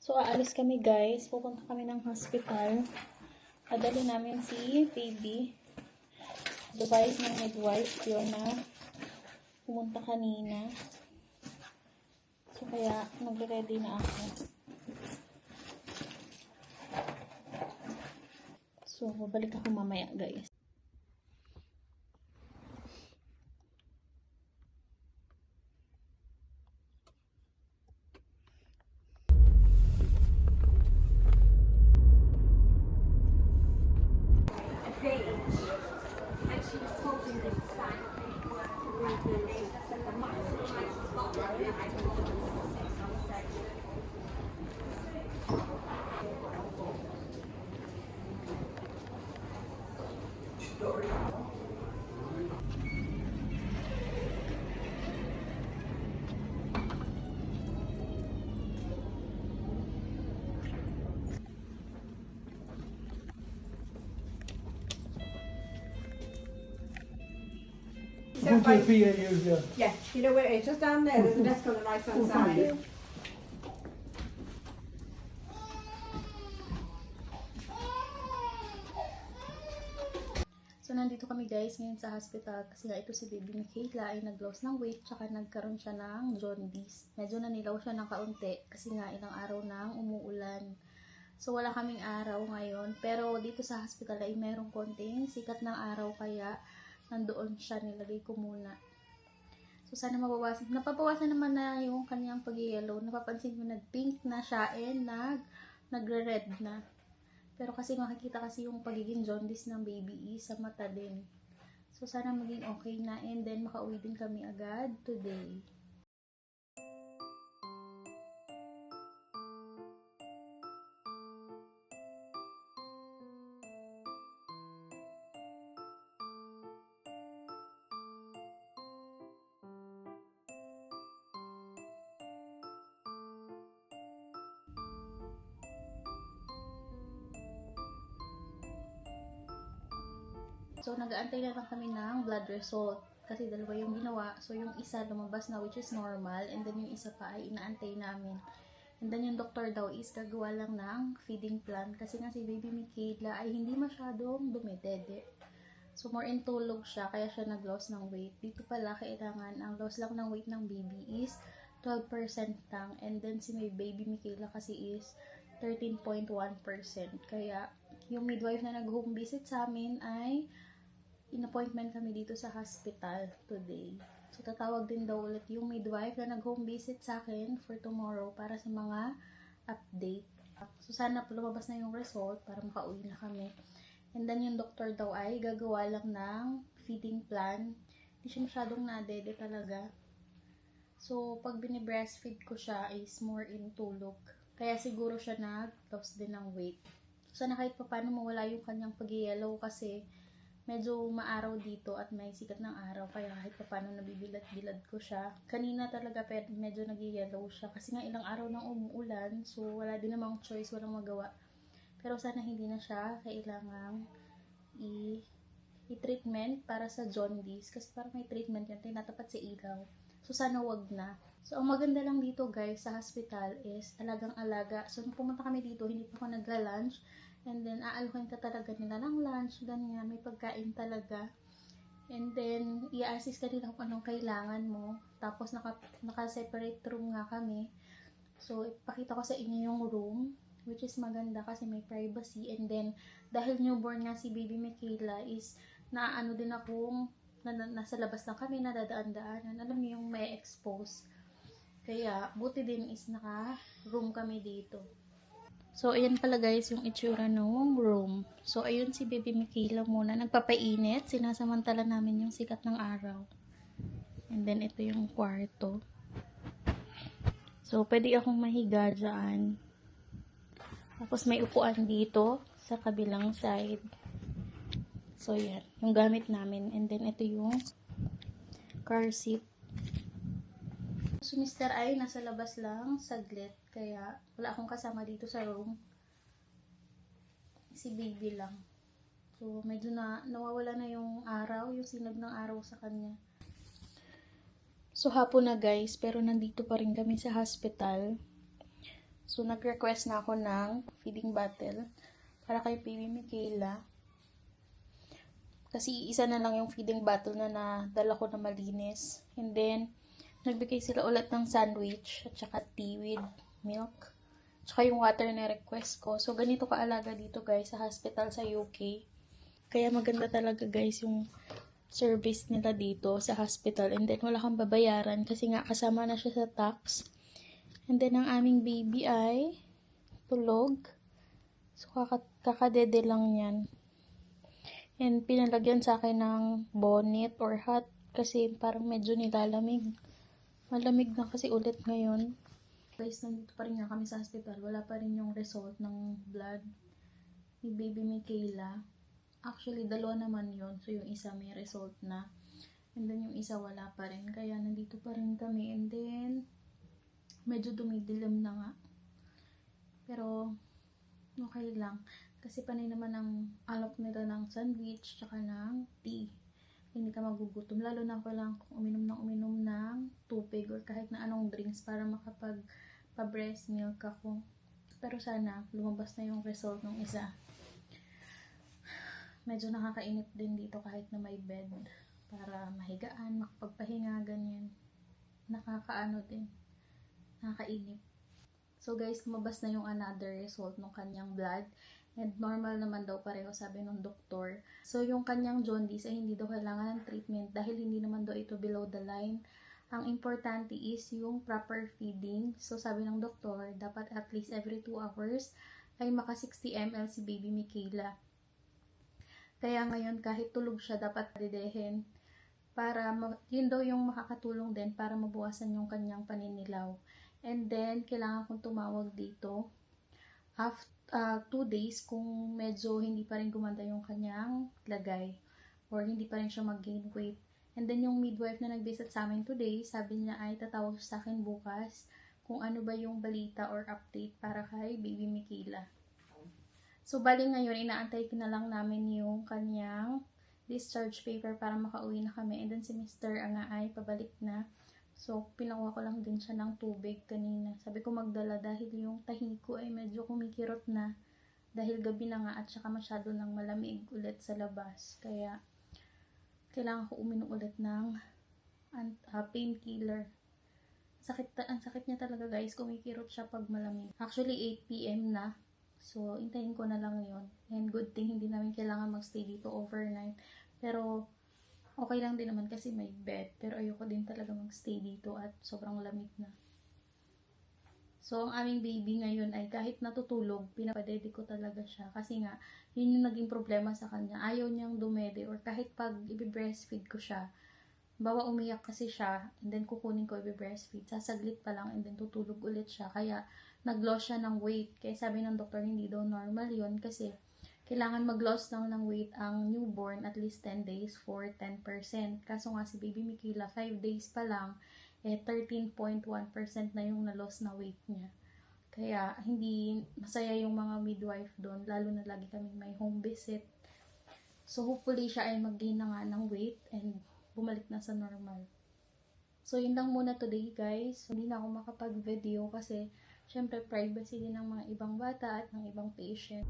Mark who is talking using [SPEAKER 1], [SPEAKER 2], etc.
[SPEAKER 1] So, aalis kami guys. Pupunta kami ng hospital. Adali namin si baby. Advice ng midwife yun na pumunta kanina. So, kaya nagre-ready na ako. So, babalik ako mamaya guys.
[SPEAKER 2] And she was holding the sign paperwork to read the latest at the month. I told her it was 6 on the section.
[SPEAKER 3] Come to the PAU, yeah.
[SPEAKER 2] Yeah, you know where it is? Just down there. There's a desk on the right hand side.
[SPEAKER 1] So, nandito kami guys ngayon sa hospital kasi nga ito si baby Michaela ay nag-loss ng weight tsaka nagkaroon siya ng jaundice. Medyo nanilaw siya ng kaunti kasi nga ilang araw nang umuulan. So, wala kaming araw ngayon. Pero dito sa hospital ay merong konting sikat ng araw kaya nandoon siya, nilagay ko muna. So, sana mabawasan. Napabawasan naman na yung kanyang pag-yellow. Napapansin mo nag-pink na siya and nagre-red na. Pero kasi makikita kasi yung pagiging jaundice ng baby sa mata din. So, sana maging okay na and then makauwi din kami agad today. So, nag-aantay na lang kami ng blood result. Kasi dalawa yung ginawa. So, yung isa lumabas na which is normal. And then yung isa pa ay inaantay namin. And then yung doctor daw is gagawa lang ng feeding plan. Kasi nga si baby Michaela ay hindi masyadong dumidede. So, more in tulog siya. Kaya siya nag-loss ng weight. Dito pala, kailangan ang loss lang ng weight ng baby is 12% lang. And then si may baby Michaela kasi is 13.1%. Kaya yung midwife na nag-home visit sa amin ay in-appointment kami dito sa hospital today. So, tatawag din daw ulit yung midwife na nag-home visit sa akin for tomorrow para sa mga update. So, sana lumabas na yung result para makauwi na kami. And then, yung doctor daw ay gagawa lang ng feeding plan. Hindi siya masyadong nadede talaga. So, pag binibreastfeed ko siya is more in tulog. Kaya siguro siya nag-loss din ng weight. So, sana kahit pa paano mawala yung kanyang pag-yellow kasi medyo maaraw dito at may sikat ng araw kaya kahit pa paano nabibilad-bilad ko siya. Kanina talaga medyo nag-yellow siya kasi nga ilang araw nang umuulan so wala din namang choice, walang magawa. Pero sana hindi na siya kailangang i-treatment para sa jaundice kasi parang may treatment yan, tinatapat sa ilaw. So sana wag na. So ang maganda lang dito guys sa hospital is alagang-alaga. So nung pumunta kami dito, hindi pa ako nagla-lunch. And then, aaluhin ka talaga nila ng lunch, ganyan, may pagkain talaga. And then, i-assist ka nila kung anong kailangan mo. Tapos, naka-separate room nga kami. So, ipakita ko sa inyo yung room, which is maganda kasi may privacy. And then, dahil newborn nga si baby Michaela is, naano din akong, nasa labas lang kami, nadadaan-daanan. Alam niyo yung may expose. Kaya, buti din is naka-room kami dito. So, ayan pala guys yung itsura ng room. So, ayun si baby Michaela muna. Nagpapainit. Sinasamantala namin yung sikat ng araw. And then, ito yung kwarto. So, pwede akong mahiga dyan. Tapos, may upuan dito sa kabilang side. So, yan. Yung gamit namin. And then, ito yung car seat. So, Mr. ay nasa labas lang, saglit. Kaya, wala akong kasama dito sa room. Si baby lang. So, medyo nawawala na yung araw, yung sinag ng araw sa kanya. So, hapon na guys, pero nandito pa rin kami sa hospital. So, nag-request na ako ng feeding bottle para kay baby Michaela. Kasi isa na lang yung feeding bottle na nadala ko na malinis. And then, nagbigay sila ulit ng sandwich at saka tea with milk. Tsaka yung water na request ko. So, ganito kaalaga dito guys sa hospital sa UK. Kaya maganda talaga guys yung service nila dito sa hospital. And then, wala kang babayaran kasi nga kasama na siya sa tax. And then, ang aming baby ay tulog. So, kakadede lang yan. And pinalagyan sa akin ng bonnet or hat kasi parang medyo nilalamig. Malamig na kasi ulit ngayon. Guys, nandito pa rin nga kami sa hospital. Wala pa rin yung result ng blood ni baby Michaela. Actually, dalawa naman yun. So, yung isa may result na. And then, yung isa wala pa rin. Kaya, nandito pa rin kami. And then, medyo dumidilim na nga. Pero, okay lang. Kasi panay naman ang alok nila ng sandwich tsaka ng tea. Hindi ka magugutom. Lalo na ako lang kung uminom ng tubig or kahit na anong drinks para makapag-breast milk ako. Pero sana, lumabas na yung result ng isa. Medyo nakakainip din dito kahit na may bed. Para mahigaan, makapagpahinga, ganyan. Nakakaano din. Nakakainip. So guys, lumabas na yung another result ng kanyang blood. And normal naman daw pareho, sabi ng doktor. So, yung kanyang jaundice ay hindi daw kailangan ng treatment dahil hindi naman daw ito below the line. Ang importante is yung proper feeding. So, sabi ng doktor, dapat at least every 2 hours ay maka 60 ml si baby Michaela. Kaya ngayon, kahit tulog siya, dapat dedehin. Para, yun daw yung makakatulong din para mabawasan yung kanyang paninilaw. And then, kailangan kong tumawag dito after 2 days kung medyo hindi pa rin gumanda yung kanyang lagay or hindi pa rin siya mag-gain weight. And then yung midwife na nag-visit sa amin today, sabi niya ay tatawag sa akin bukas kung ano ba yung balita or update para kay baby Michaela. So bali ngayon, inaantay ko na lang namin yung kanyang discharge paper para makauwi na kami. And then si Mr. nga ay pabalik na. So, pinakuha ko lang din siya ng tubig kanina. Sabi ko magdala dahil yung tahi ko ay medyo kumikirot na. Dahil gabi na nga at saka masyado nang malamig ulit sa labas. Kaya, kailangan ko uminom ulit ng painkiller. Ang sakit niya talaga guys, kumikirot siya pag malamig. Actually, 8 PM na. So, intayin ko na lang yon. And good thing, hindi namin kailangan magstay dito overnight. Pero, okay lang din naman kasi may bed. Pero ayoko din talaga magstay dito at sobrang lamig na. So, ang aming baby ngayon ay kahit natutulog, pinapadede ko talaga siya. Kasi nga, yun yung naging problema sa kanya. Ayaw niyang dumede or kahit pag i-breastfeed ko siya, bawa umiyak kasi siya, and then kukunin ko i-breastfeed. Sasaglit pa lang and then tutulog ulit siya. Kaya, nag-loss siya ng weight. Kaya sabi ng doktor, hindi daw normal yun kasi kailangan mag-loss lang ng weight ang newborn at least 10 days for 10%. Kaso nga si baby Michaela, 5 days pa lang, 13.1% na yung na-loss na weight niya. Kaya hindi masaya yung mga midwife doon, lalo na lagi kami may home visit. So hopefully siya ay mag-gain na nga ng weight and bumalik na sa normal. So yun lang muna today guys. Hindi na ako makapag-video kasi syempre privacy din ng mga ibang bata at ng ibang patient.